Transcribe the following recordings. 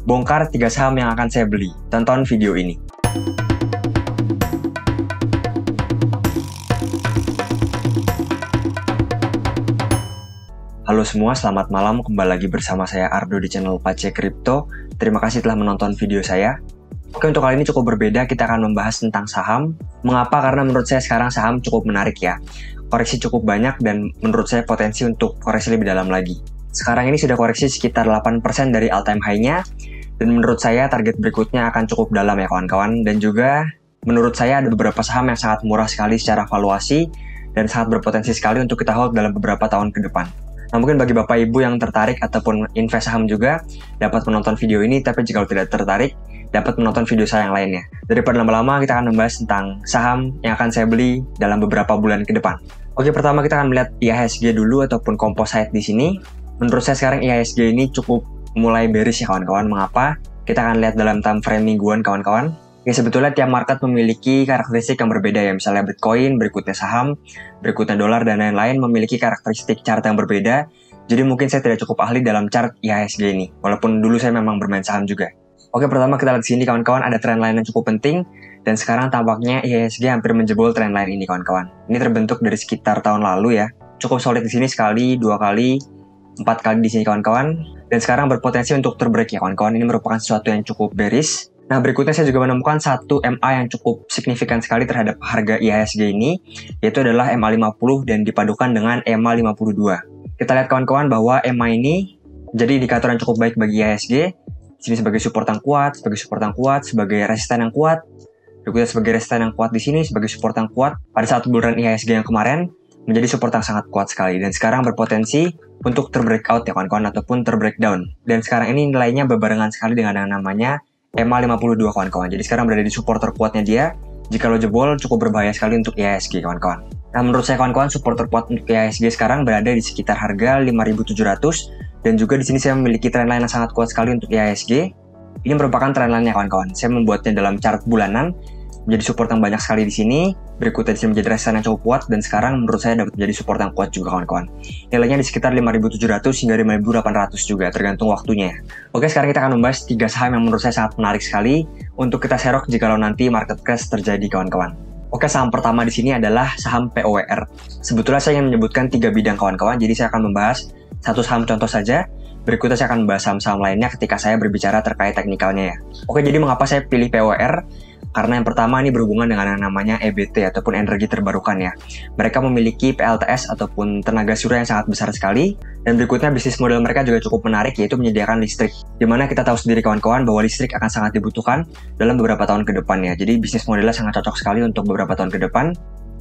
Bongkar 3 saham yang akan saya beli. Tonton video ini. Halo semua, selamat malam. Kembali lagi bersama saya Ardo di channel Pace Crypto. Terima kasih telah menonton video saya. Oke, untuk kali ini cukup berbeda. Kita akan membahas tentang saham. Mengapa? Karena menurut saya sekarang saham cukup menarik ya. Koreksi cukup banyak dan menurut saya potensi untuk koreksi lebih dalam lagi. Sekarang ini sudah koreksi sekitar 8% dari all time high-nya. Dan menurut saya target berikutnya akan cukup dalam ya kawan-kawan. Dan juga menurut saya ada beberapa saham yang sangat murah sekali secara valuasi dan sangat berpotensi sekali untuk kita hold dalam beberapa tahun ke depan. Nah, mungkin bagi Bapak Ibu yang tertarik ataupun invest saham juga dapat menonton video ini, tapi jika tidak tertarik, dapat menonton video saya yang lainnya. Daripada lama-lama, kita akan membahas tentang saham yang akan saya beli dalam beberapa bulan ke depan. Oke, pertama kita akan melihat IHSG dulu ataupun composite di sini. Menurut saya sekarang IHSG ini cukup mulai bearish ya kawan-kawan. Mengapa? Kita akan lihat dalam time frame mingguan kawan-kawan. Ya, sebetulnya tiap market memiliki karakteristik yang berbeda ya. Misalnya Bitcoin, berikutnya saham, berikutnya dolar, dan lain-lain memiliki karakteristik chart yang berbeda. Jadi mungkin saya tidak cukup ahli dalam chart IHSG ini. Walaupun dulu saya memang bermain saham juga. Oke, pertama kita lihat sini kawan-kawan, ada trendline yang cukup penting. Dan sekarang tampaknya IHSG hampir menjebol trendline ini kawan-kawan. Ini terbentuk dari sekitar tahun lalu ya. Cukup solid di sini sekali, 2 kali, 4 kali di sini kawan-kawan. Dan sekarang berpotensi untuk terbreak ya kawan-kawan. Ini merupakan sesuatu yang cukup bearish. Nah, berikutnya saya juga menemukan satu MA yang cukup signifikan sekali terhadap harga IHSG ini, yaitu adalah MA50 dan dipadukan dengan MA52. Kita lihat kawan-kawan bahwa MA ini jadi indikator yang cukup baik bagi IHSG. Di sini sebagai support yang kuat, sebagai resisten yang kuat. Berikutnya sebagai resisten yang kuat di sini, sebagai support yang kuat. Pada saat bulan IHSG yang kemarin, menjadi support yang sangat kuat sekali. Dan sekarang berpotensi untuk terbreakout ya kawan-kawan, ataupun terbreakdown. Dan sekarang ini nilainya berbarengan sekali dengan yang namanya MA52 kawan-kawan. Jadi sekarang berada di support terkuatnya dia. Jika lo jebol, cukup berbahaya sekali untuk IHSG kawan-kawan. Nah, menurut saya kawan-kawan, support terkuat untuk IHSG sekarang berada di sekitar harga 5.700. Dan juga di sini saya memiliki trendline yang sangat kuat sekali untuk IHSG. Ini merupakan trendline-nya kawan-kawan. Saya membuatnya dalam chart bulanan. Menjadi support yang banyak sekali di sini. Berikutnya di sini menjadi resisten yang cukup kuat. Dan sekarang menurut saya dapat menjadi support yang kuat juga kawan-kawan. Nilainya di sekitar 5.700 hingga 5.800 juga, tergantung waktunya. Oke, sekarang kita akan membahas 3 saham yang menurut saya sangat menarik sekali untuk kita serok jikalau nanti market crash terjadi kawan-kawan. Oke, saham pertama di sini adalah saham POWR. Sebetulnya saya ingin menyebutkan 3 bidang kawan-kawan, jadi saya akan membahas satu saham contoh saja. Berikutnya saya akan membahas saham-saham lainnya ketika saya berbicara terkait teknikalnya ya. Oke, jadi mengapa saya pilih POWR? Karena yang pertama ini berhubungan dengan yang namanya EBT ataupun energi terbarukan ya. Mereka memiliki PLTS ataupun tenaga surya yang sangat besar sekali. Dan berikutnya bisnis model mereka juga cukup menarik, yaitu menyediakan listrik. Dimana kita tahu sendiri kawan-kawan bahwa listrik akan sangat dibutuhkan dalam beberapa tahun ke depan ya. Jadi bisnis modelnya sangat cocok sekali untuk beberapa tahun ke depan.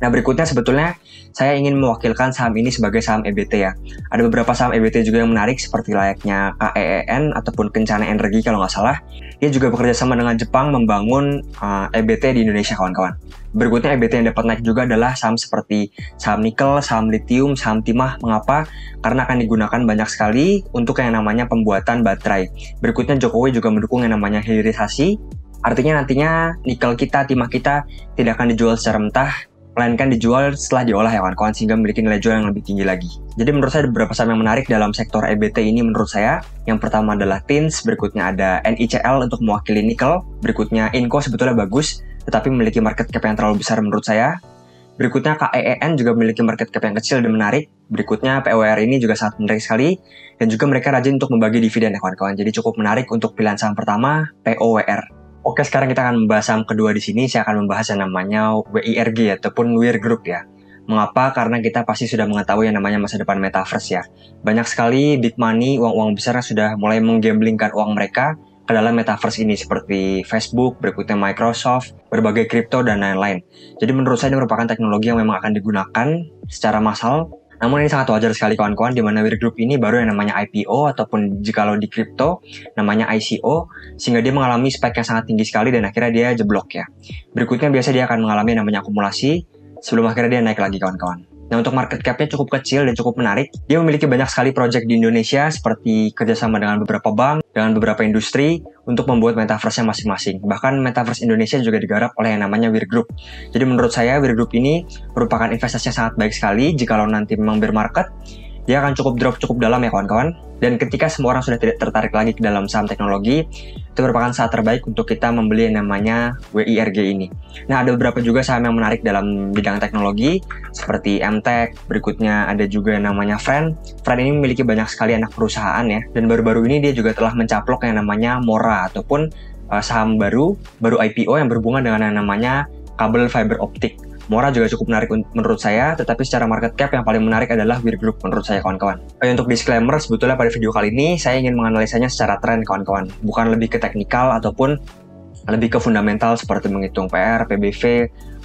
Nah, berikutnya sebetulnya saya ingin mewakilkan saham ini sebagai saham EBT ya. Ada beberapa saham EBT juga yang menarik seperti layaknya KEEN ataupun Kencana Energi kalau nggak salah. Dia juga bekerja sama dengan Jepang membangun EBT di Indonesia kawan-kawan. Berikutnya EBT yang dapat naik juga adalah saham seperti saham nikel, saham lithium, saham timah. Mengapa? Karena akan digunakan banyak sekali untuk yang namanya pembuatan baterai. Berikutnya Jokowi juga mendukung yang namanya hilirisasi. Artinya nantinya nikel kita, timah kita tidak akan dijual secara mentah, melainkan dijual setelah diolah ya kawan-kawan, sehingga memiliki nilai jual yang lebih tinggi lagi. Jadi menurut saya ada beberapa saham yang menarik dalam sektor EBT ini menurut saya. Yang pertama adalah TINS, berikutnya ada NICL untuk mewakili nikel, berikutnya INCO sebetulnya bagus, tetapi memiliki market cap yang terlalu besar menurut saya. Berikutnya KEEN juga memiliki market cap yang kecil dan menarik. Berikutnya POWR ini juga sangat menarik sekali, dan juga mereka rajin untuk membagi dividen ya kawan-kawan. Jadi cukup menarik untuk pilihan saham pertama, POWR. Oke, sekarang kita akan membahas saham kedua di sini. Saya akan membahas yang namanya WIRG ataupun WIR Group ya. Mengapa? Karena kita pasti sudah mengetahui yang namanya masa depan metaverse ya. Banyak sekali big money, uang-uang besar yang sudah mulai menggamblingkan uang mereka ke dalam metaverse ini seperti Facebook, berikutnya Microsoft, berbagai kripto dan lain-lain. Jadi menurut saya ini merupakan teknologi yang memang akan digunakan secara massal. Namun ini sangat wajar sekali kawan-kawan, di mana WIR Group ini baru yang namanya IPO ataupun jikalau di kripto namanya ICO, sehingga dia mengalami spike yang sangat tinggi sekali dan akhirnya dia jeblok ya. Berikutnya biasa dia akan mengalami yang namanya akumulasi sebelum akhirnya dia naik lagi kawan-kawan. Nah, untuk market cap-nya cukup kecil dan cukup menarik. Dia memiliki banyak sekali project di Indonesia seperti kerjasama dengan beberapa bank, dengan beberapa industri untuk membuat metaverse-nya masing-masing. Bahkan metaverse Indonesia juga digarap oleh yang namanya WIR Group. Jadi menurut saya WIR Group ini merupakan investasi yang sangat baik sekali jikalau nanti memang bear market. Dia akan cukup drop cukup dalam ya kawan-kawan. Dan ketika semua orang sudah tidak tertarik lagi ke dalam saham teknologi, itu merupakan saat terbaik untuk kita membeli yang namanya WIRG ini. Nah, ada beberapa juga saham yang menarik dalam bidang teknologi, seperti MTech, berikutnya ada juga yang namanya Friend. Friend ini memiliki banyak sekali anak perusahaan ya, dan baru-baru ini dia juga telah mencaplok yang namanya Mora, ataupun saham baru IPO yang berhubungan dengan yang namanya kabel fiber optik. Mora juga cukup menarik menurut saya, tetapi secara market cap yang paling menarik adalah Wir Group menurut saya kawan-kawan. Untuk disclaimer, sebetulnya pada video kali ini saya ingin menganalisanya secara tren kawan-kawan, bukan lebih ke teknikal ataupun lebih ke fundamental seperti menghitung PR, PBV,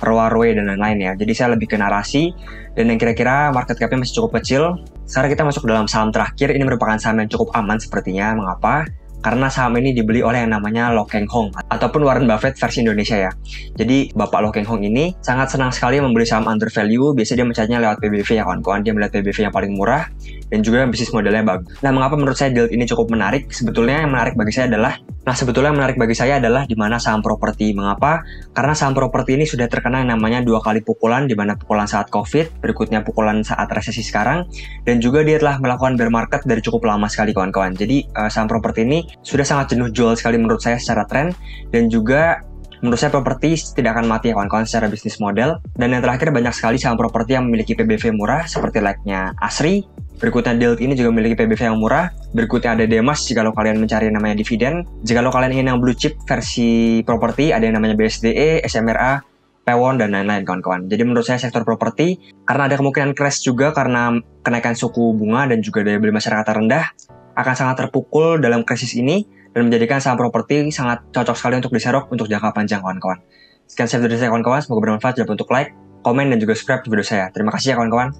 ROA, ROE, dan lain-lain ya. Jadi saya lebih ke narasi, dan yang kira-kira market cap-nya masih cukup kecil. Sekarang kita masuk ke dalam saham terakhir, ini merupakan saham yang cukup aman sepertinya. Mengapa? Karena saham ini dibeli oleh yang namanya Lo Keng Hong ataupun Warren Buffett versi Indonesia ya. Jadi Bapak Lo Keng Hong ini sangat senang sekali membeli saham under value. Biasanya dia mencarinya lewat PBV ya kawan-kawan. Dia melihat PBV yang paling murah dan juga bisnis modelnya bagus. Nah, mengapa menurut saya deal ini cukup menarik? Sebetulnya yang menarik bagi saya adalah di mana saham properti. Mengapa? Karena saham properti ini sudah terkena yang namanya 2 kali pukulan, di mana pukulan saat COVID, berikutnya pukulan saat resesi sekarang, dan juga dia telah melakukan bear market dari cukup lama sekali kawan-kawan. Jadi saham properti ini sudah sangat jenuh jual sekali menurut saya secara tren, dan juga menurut saya properti tidak akan mati ya kawan-kawan secara bisnis model. Dan yang terakhir, banyak sekali saham properti yang memiliki PBV murah seperti like-nya Asri. Berikutnya Delt ini juga memiliki PBV yang murah. Berikutnya ada Demas jika kalian mencari yang namanya dividen. Jika kalian ingin yang blue chip versi properti, ada yang namanya BSDE, SMRA, Pewon, dan lain-lain kawan-kawan. Jadi menurut saya sektor properti, karena ada kemungkinan crash juga karena kenaikan suku bunga dan juga daya beli masyarakat rendah, akan sangat terpukul dalam krisis ini dan menjadikan saham properti sangat cocok sekali untuk diserok untuk jangka panjang kawan-kawan. Sekian dari saya kawan-kawan, semoga bermanfaat. Jangan lupa untuk like, komen, dan juga subscribe di video saya. Terima kasih ya kawan-kawan.